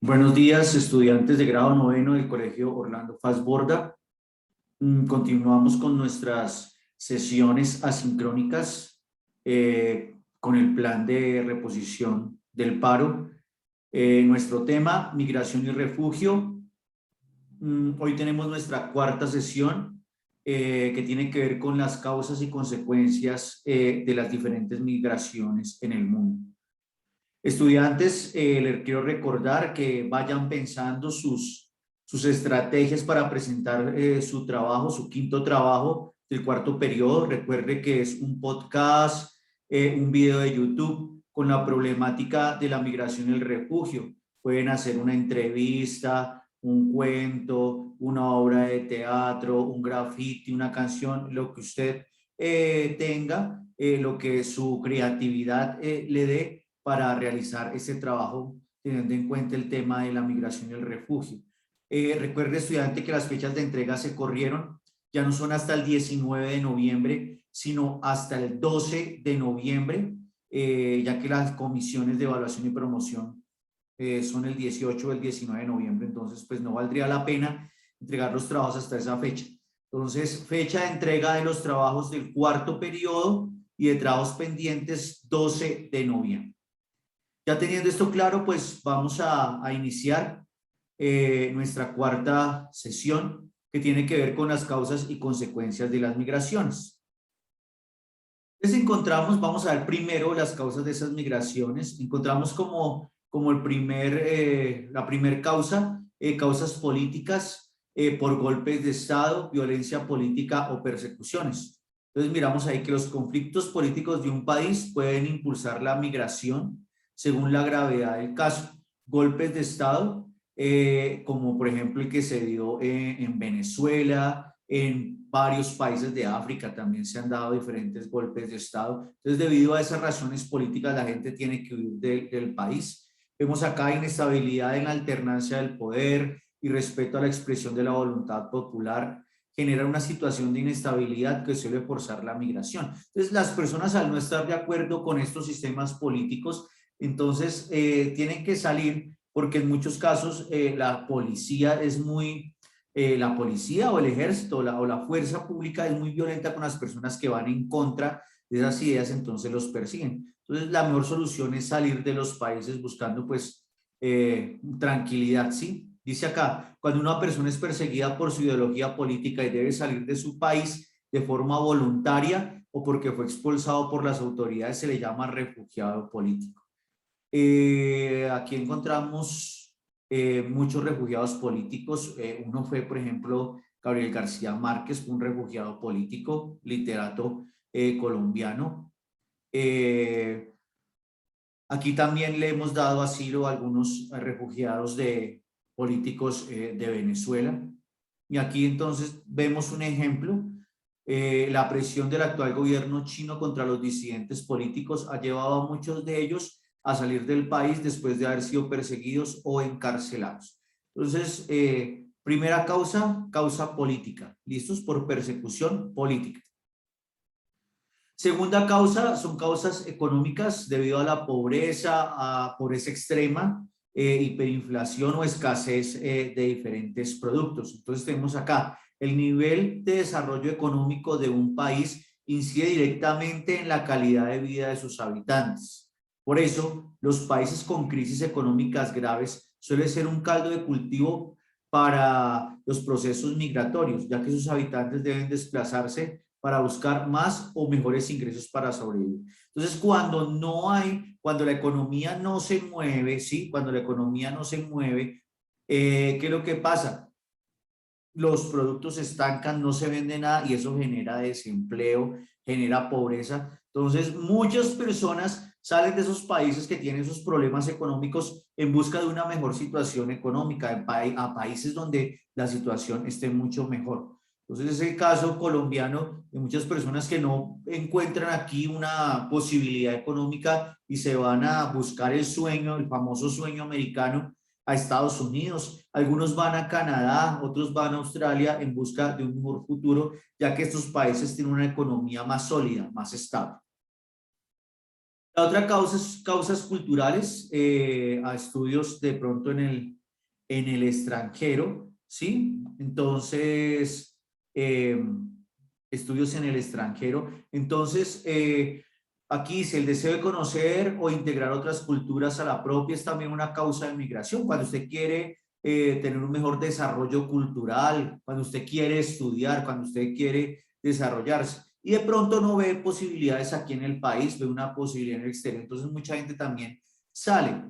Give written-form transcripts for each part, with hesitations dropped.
Buenos días, estudiantes de grado noveno del Colegio Orlando Fassborda. Continuamos con nuestras sesiones asincrónicas con el plan de reposición del paro. Nuestro tema, migración y refugio. Hoy tenemos nuestra cuarta sesión que tiene que ver con las causas y consecuencias de las diferentes migraciones en el mundo. Estudiantes, les quiero recordar que vayan pensando sus estrategias para presentar su trabajo, su quinto trabajo del cuarto periodo. Recuerde que es un podcast, un video de YouTube con la problemática de la migración y el refugio. Pueden hacer una entrevista, un cuento, una obra de teatro, un graffiti, una canción, lo que usted tenga, lo que su creatividad le dé para realizar ese trabajo, teniendo en cuenta el tema de la migración y el refugio. Recuerde, estudiante, que las fechas de entrega se corrieron, ya no son hasta el 19 de noviembre, sino hasta el 12 de noviembre, ya que las comisiones de evaluación y promoción son el 18 o el 19 de noviembre, entonces pues no valdría la pena entregar los trabajos hasta esa fecha. Entonces, fecha de entrega de los trabajos del cuarto periodo y de trabajos pendientes, 12 de noviembre. Ya teniendo esto claro, pues vamos a iniciar nuestra cuarta sesión, que tiene que ver con las causas y consecuencias de las migraciones. Entonces encontramos, vamos a ver primero las causas de esas migraciones. Encontramos como la primer causa, causas políticas por golpes de Estado, violencia política o persecuciones. Entonces miramos ahí que los conflictos políticos de un país pueden impulsar la migración según la gravedad del caso. Golpes de Estado, como por ejemplo el que se dio en Venezuela, en varios países de África también se han dado diferentes golpes de Estado. Entonces, debido a esas razones políticas, la gente tiene que huir del país. Vemos acá inestabilidad en la alternancia del poder y respeto a la expresión de la voluntad popular. Genera una situación de inestabilidad que suele forzar la migración. Entonces, las personas, al no estar de acuerdo con estos sistemas políticos, entonces tienen que salir, porque en muchos casos la policía es muy la policía o el ejército o la fuerza pública es muy violenta con las personas que van en contra de esas ideas, entonces los persiguen. Entonces la mejor solución es salir de los países buscando pues tranquilidad, ¿sí? Dice acá, cuando una persona es perseguida por su ideología política y debe salir de su país de forma voluntaria o porque fue expulsado por las autoridades, se le llama refugiado político. Aquí encontramos muchos refugiados políticos. Uno fue, por ejemplo, Gabriel García Márquez, un refugiado político, literato colombiano. Aquí también le hemos dado asilo a algunos refugiados políticos de Venezuela. Y aquí entonces vemos un ejemplo. La presión del actual gobierno chino contra los disidentes políticos ha llevado a muchos de ellos a salir del país después de haber sido perseguidos o encarcelados. Entonces, primera causa, causa política. ¿Listos? Por persecución política. Segunda causa son causas económicas debido a la pobreza, a pobreza extrema, hiperinflación o escasez de diferentes productos. Entonces tenemos acá el nivel de desarrollo económico de un país incide directamente en la calidad de vida de sus habitantes. Por eso, los países con crisis económicas graves suelen ser un caldo de cultivo para los procesos migratorios, ya que sus habitantes deben desplazarse para buscar más o mejores ingresos para sobrevivir. Entonces, cuando la economía no se mueve, ¿sí? Cuando la economía no se mueve, ¿qué es lo que pasa? Los productos se estancan, no se vende nada y eso genera desempleo, genera pobreza. Entonces, muchas personas salen de esos países que tienen esos problemas económicos en busca de una mejor situación económica, a países donde la situación esté mucho mejor. Entonces, es el caso colombiano de muchas personas que no encuentran aquí una posibilidad económica y se van a buscar el sueño, el famoso sueño americano, a Estados Unidos. Algunos van a Canadá, otros van a Australia en busca de un mejor futuro, ya que estos países tienen una economía más sólida, más estable. La otra causa es causas culturales, a estudios de pronto en en el extranjero, ¿sí? Entonces, estudios en el extranjero. Entonces, aquí, si el deseo de conocer o integrar otras culturas a la propia es también una causa de migración. Cuando usted quiere tener un mejor desarrollo cultural, cuando usted quiere estudiar, cuando usted quiere desarrollarse. Y de pronto no ve posibilidades aquí en el país, ve una posibilidad en el exterior. Entonces, mucha gente también sale,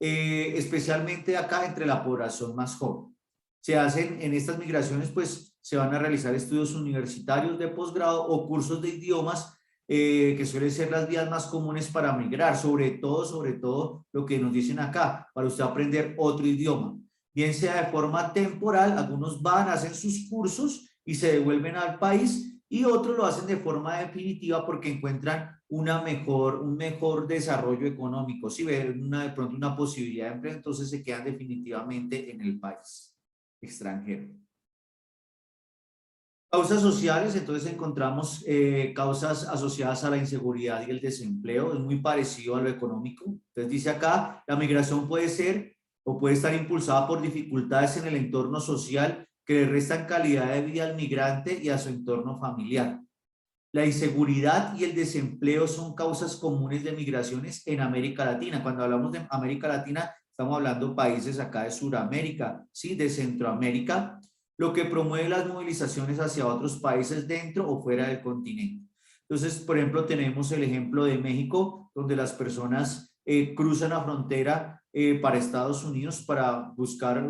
especialmente acá entre la población más joven. Se hacen en estas migraciones, pues se van a realizar estudios universitarios de posgrado o cursos de idiomas, que suelen ser las vías más comunes para migrar, sobre todo lo que nos dicen acá, para usted aprender otro idioma, bien sea de forma temporal, algunos van, hacen sus cursos y se devuelven al país, y otros lo hacen de forma definitiva porque encuentran un mejor desarrollo económico. Si ven de pronto una posibilidad de empleo, entonces se quedan definitivamente en el país extranjero. Causas sociales, entonces encontramos causas asociadas a la inseguridad y el desempleo, es muy parecido a lo económico. Entonces dice acá, la migración puede ser o puede estar impulsada por dificultades en el entorno social que le restan calidad de vida al migrante y a su entorno familiar. La inseguridad y el desempleo son causas comunes de migraciones en América Latina. Cuando hablamos de América Latina, estamos hablando de países acá de Sudamérica, ¿sí? De Centroamérica, lo que promueve las movilizaciones hacia otros países dentro o fuera del continente. Entonces, por ejemplo, tenemos el ejemplo de México, donde las personas cruzan la frontera para Estados Unidos para buscar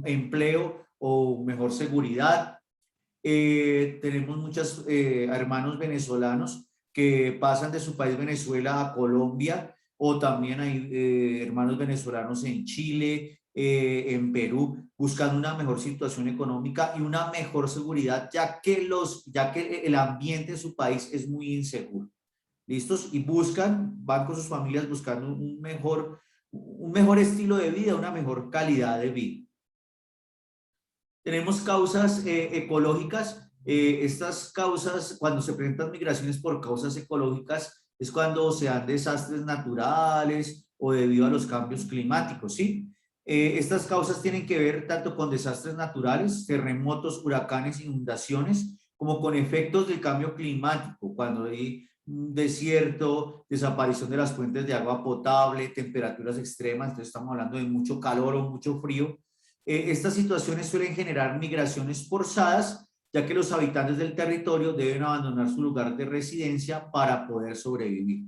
empleo o mejor seguridad. Tenemos muchos hermanos venezolanos que pasan de su país Venezuela a Colombia, o también hay hermanos venezolanos en Chile, en Perú, buscando una mejor situación económica y una mejor seguridad, ya que el ambiente de su país es muy inseguro. ¿Listos? Y van con sus familias buscando un mejor estilo de vida, una mejor calidad de vida. Tenemos causas ecológicas. Estas causas, cuando se presentan migraciones por causas ecológicas, es cuando se dan desastres naturales o debido a los cambios climáticos, ¿sí? Estas causas tienen que ver tanto con desastres naturales, terremotos, huracanes, inundaciones, como con efectos del cambio climático, cuando hay un desierto, desaparición de las fuentes de agua potable, temperaturas extremas, entonces estamos hablando de mucho calor o mucho frío. Estas situaciones suelen generar migraciones forzadas, ya que los habitantes del territorio deben abandonar su lugar de residencia para poder sobrevivir.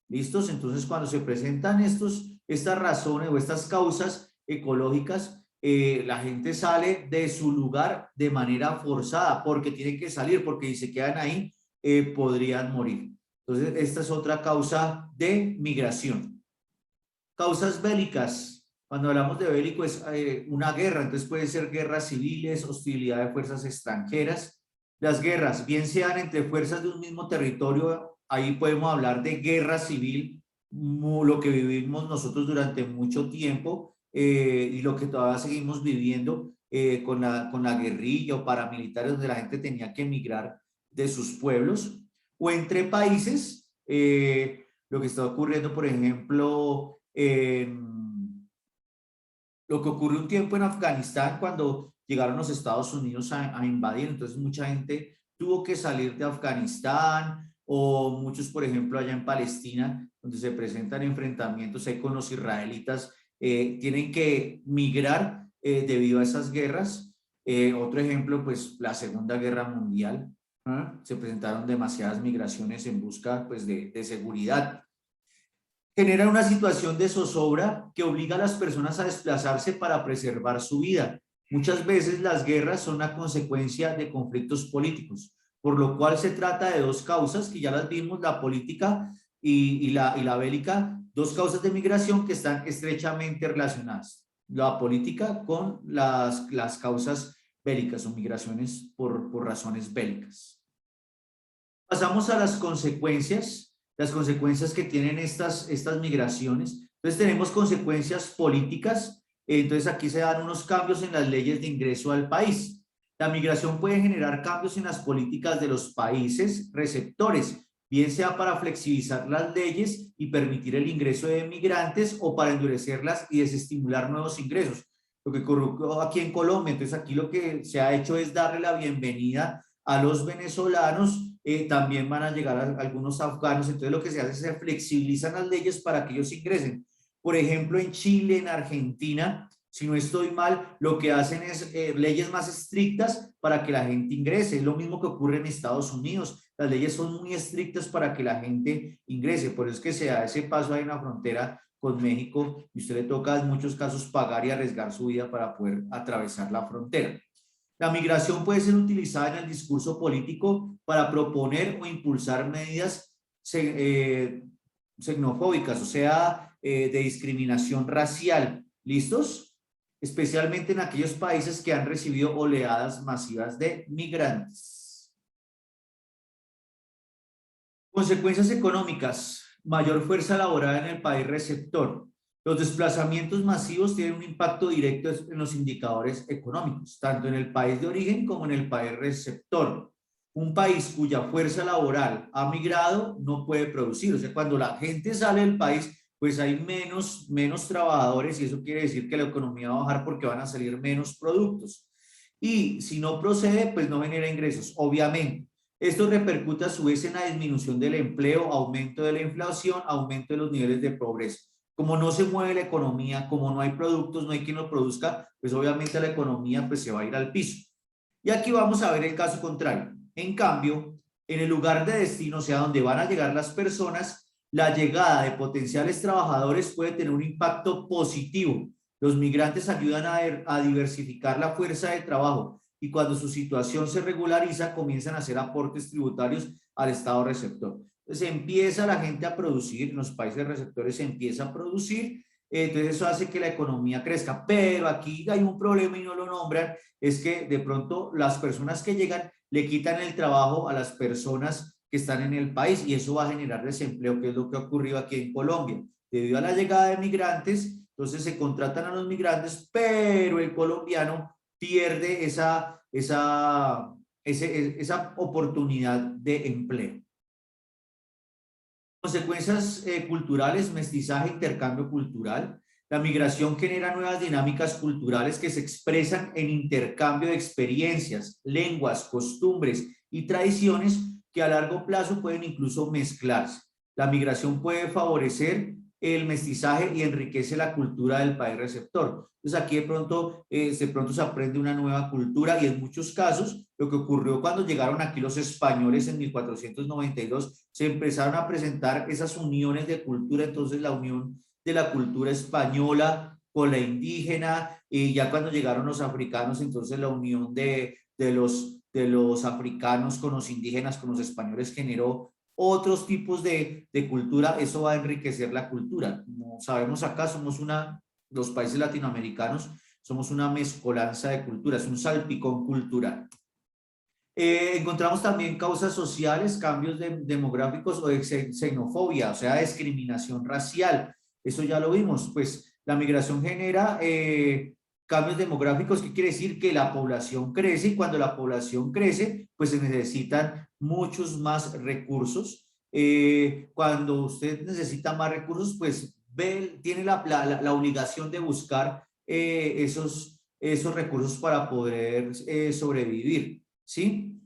¿Listos? Entonces, cuando se presentan estas razones o estas causas ecológicas, la gente sale de su lugar de manera forzada, porque tienen que salir, porque si se quedan ahí, podrían morir. Entonces, esta es otra causa de migración. Causas bélicas. Cuando hablamos de bélico es una guerra, entonces puede ser guerras civiles, hostilidad de fuerzas extranjeras. Las guerras, bien sean entre fuerzas de un mismo territorio, ahí podemos hablar de guerra civil, lo que vivimos nosotros durante mucho tiempo, y lo que todavía seguimos viviendo con la guerrilla o paramilitares, donde la gente tenía que emigrar de sus pueblos, o entre países, lo que está ocurriendo, por ejemplo, lo que ocurrió un tiempo en Afganistán cuando llegaron los Estados Unidos a invadir. Entonces mucha gente tuvo que salir de Afganistán, o muchos, por ejemplo, allá en Palestina, donde se presentan enfrentamientos ahí con los israelitas, tienen que migrar debido a esas guerras. Otro ejemplo, pues la Segunda Guerra Mundial. Se presentaron demasiadas migraciones en busca, pues, de seguridad. Genera una situación de zozobra que obliga a las personas a desplazarse para preservar su vida. Muchas veces las guerras son una consecuencia de conflictos políticos, por lo cual se trata de dos causas que ya las vimos, la política y la bélica, dos causas de migración que están estrechamente relacionadas. La política con las causas bélicas o migraciones por razones bélicas. Pasamos a las consecuencias que tienen estas migraciones. Entonces tenemos consecuencias políticas. Entonces aquí se dan unos cambios en las leyes de ingreso al país. La migración puede generar cambios en las políticas de los países receptores, bien sea para flexibilizar las leyes y permitir el ingreso de migrantes, o para endurecerlas y desestimular nuevos ingresos. lo que ocurrió aquí en Colombia. Entonces aquí lo que se ha hecho es darle la bienvenida a los venezolanos, también van a llegar algunos afganos, entonces lo que se hace es se flexibilizan las leyes para que ellos ingresen. Por ejemplo, en Chile, en Argentina, si no estoy mal, lo que hacen es leyes más estrictas para que la gente ingrese. Es lo mismo que ocurre en Estados Unidos. Las leyes son muy estrictas para que la gente ingrese. Por eso es que se da ese paso ahí en la frontera con México y usted le toca en muchos casos pagar y arriesgar su vida para poder atravesar la frontera. La migración puede ser utilizada en el discurso político para proponer o impulsar medidas xenofóbicas, o sea, de discriminación racial. ¿Listos? Especialmente en aquellos países que han recibido oleadas masivas de migrantes. Consecuencias económicas. Mayor fuerza laboral en el país receptor. Los desplazamientos masivos tienen un impacto directo en los indicadores económicos, tanto en el país de origen como en el país receptor. Un país cuya fuerza laboral ha migrado no puede producir. O sea, cuando la gente sale del país, pues hay menos trabajadores y eso quiere decir que la economía va a bajar porque van a salir menos productos. Y si no procede, pues no genera ingresos, obviamente. Esto repercute a su vez en la disminución del empleo, aumento de la inflación, aumento de los niveles de pobreza. Como no se mueve la economía, como no hay productos, no hay quien lo produzca, pues obviamente la economía pues se va a ir al piso. Y aquí vamos a ver el caso contrario. En cambio, en el lugar de destino, o sea, donde van a llegar las personas, la llegada de potenciales trabajadores puede tener un impacto positivo. Los migrantes ayudan a diversificar la fuerza de trabajo y cuando su situación se regulariza, comienzan a hacer aportes tributarios al Estado receptor. Entonces empieza la gente a producir, en los países receptores se empieza a producir, entonces eso hace que la economía crezca, pero aquí hay un problema y no lo nombran, es que de pronto las personas que llegan le quitan el trabajo a las personas que están en el país y eso va a generar desempleo, que es lo que ha ocurrido aquí en Colombia. Debido a la llegada de migrantes, entonces se contratan a los migrantes, pero el colombiano pierde esa oportunidad de empleo. Consecuencias culturales, mestizaje, intercambio cultural. La migración genera nuevas dinámicas culturales que se expresan en intercambio de experiencias, lenguas, costumbres y tradiciones que a largo plazo pueden incluso mezclarse. La migración puede favorecer el mestizaje y enriquece la cultura del país receptor. Entonces aquí de pronto se aprende una nueva cultura y en muchos casos lo que ocurrió cuando llegaron aquí los españoles en 1492, se empezaron a presentar esas uniones de cultura, entonces la unión de la cultura española con la indígena, y ya cuando llegaron los africanos, entonces la unión de los africanos con los indígenas, con los españoles generó otros tipos de cultura, eso va a enriquecer la cultura. Como sabemos acá, los países latinoamericanos, somos una mezcolanza de culturas, un salpicón cultural. Encontramos también causas sociales, cambios demográficos o de xenofobia, o sea, discriminación racial. Eso ya lo vimos, pues la migración genera cambios demográficos, que quiere decir que la población crece y cuando la población crece, pues se necesitan muchos más recursos. Cuando usted necesita más recursos, pues tiene la obligación de buscar esos recursos para poder sobrevivir. ¿Sí?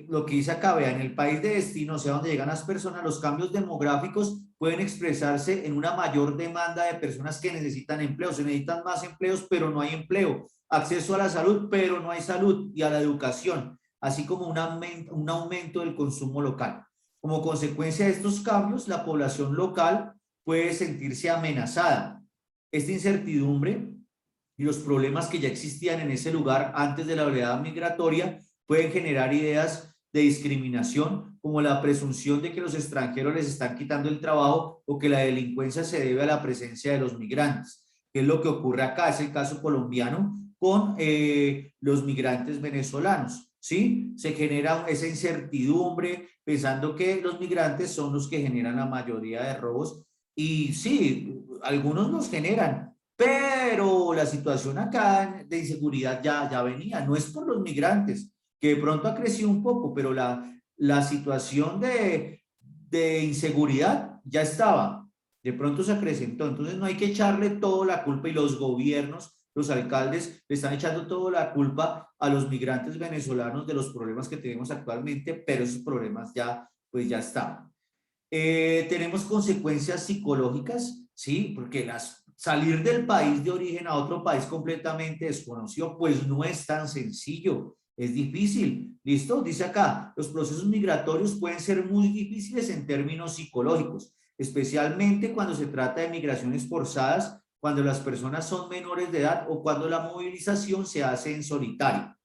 Lo que dice acá, vea, en el país de destino, o sea, donde llegan las personas, los cambios demográficos pueden expresarse en una mayor demanda de personas que necesitan empleo. Se necesitan más empleos, pero no hay empleo. Acceso a la salud, pero no hay salud. Y a la educación, así como un aumento del consumo local. Como consecuencia de estos cambios, la población local puede sentirse amenazada. Esta incertidumbre y los problemas que ya existían en ese lugar antes de la oleada migratoria pueden generar ideas de discriminación, como la presunción de que los extranjeros les están quitando el trabajo o que la delincuencia se debe a la presencia de los migrantes, que es lo que ocurre acá, es el caso colombiano con los migrantes venezolanos, ¿sí? Se genera esa incertidumbre pensando que los migrantes son los que generan la mayoría de robos y sí, algunos los generan, pero la situación acá de inseguridad ya venía, no es por los migrantes, que de pronto ha crecido un poco, pero la situación de inseguridad ya estaba, de pronto se acrecentó, entonces no hay que echarle toda la culpa y los los alcaldes le están echando toda la culpa a los migrantes venezolanos de los problemas que tenemos actualmente, pero esos problemas ya, pues ya están. Tenemos consecuencias psicológicas, ¿sí? Porque salir del país de origen a otro país completamente desconocido, pues no es tan sencillo, es difícil. ¿Listo? Dice acá, los procesos migratorios pueden ser muy difíciles en términos psicológicos, especialmente cuando se trata de migraciones forzadas, cuando las personas son menores de edad o cuando la movilización se hace en solitario.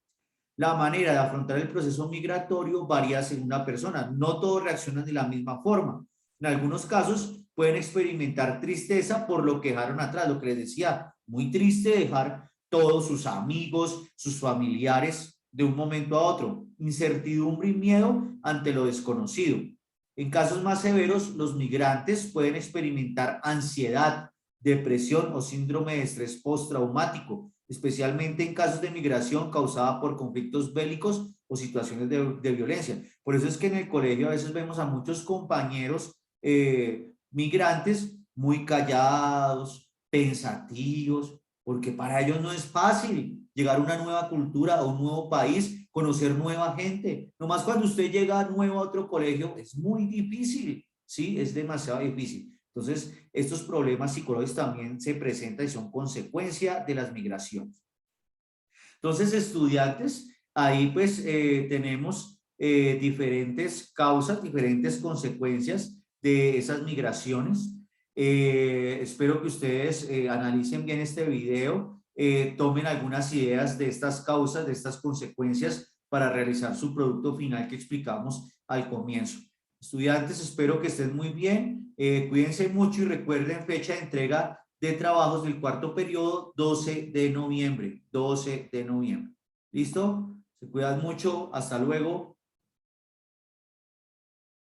La manera de afrontar el proceso migratorio varía según la persona. No todos reaccionan de la misma forma. En algunos casos pueden experimentar tristeza por lo que dejaron atrás, lo que les decía, muy triste dejar todos sus amigos, sus familiares de un momento a otro. Incertidumbre y miedo ante lo desconocido. En casos más severos, los migrantes pueden experimentar ansiedad, depresión o síndrome de estrés postraumático, especialmente en casos de migración causada por conflictos bélicos o situaciones de violencia. Por eso es que en el colegio a veces vemos a muchos compañeros migrantes muy callados, pensativos, porque para ellos no es fácil llegar a una nueva cultura, a un nuevo país, conocer nueva gente. Nomás cuando usted llega nuevo a otro colegio es muy difícil, ¿sí? Es demasiado difícil. Entonces, estos problemas psicológicos también se presentan y son consecuencia de las migraciones. Entonces, estudiantes, ahí pues tenemos diferentes causas, diferentes consecuencias de esas migraciones. Espero que ustedes analicen bien este video, tomen algunas ideas de estas causas, de estas consecuencias para realizar su producto final que explicamos al comienzo. Estudiantes, espero que estén muy bien, cuídense mucho y recuerden fecha de entrega de trabajos del cuarto periodo, 12 de noviembre, 12 de noviembre. ¿Listo? Se cuidan mucho, hasta luego.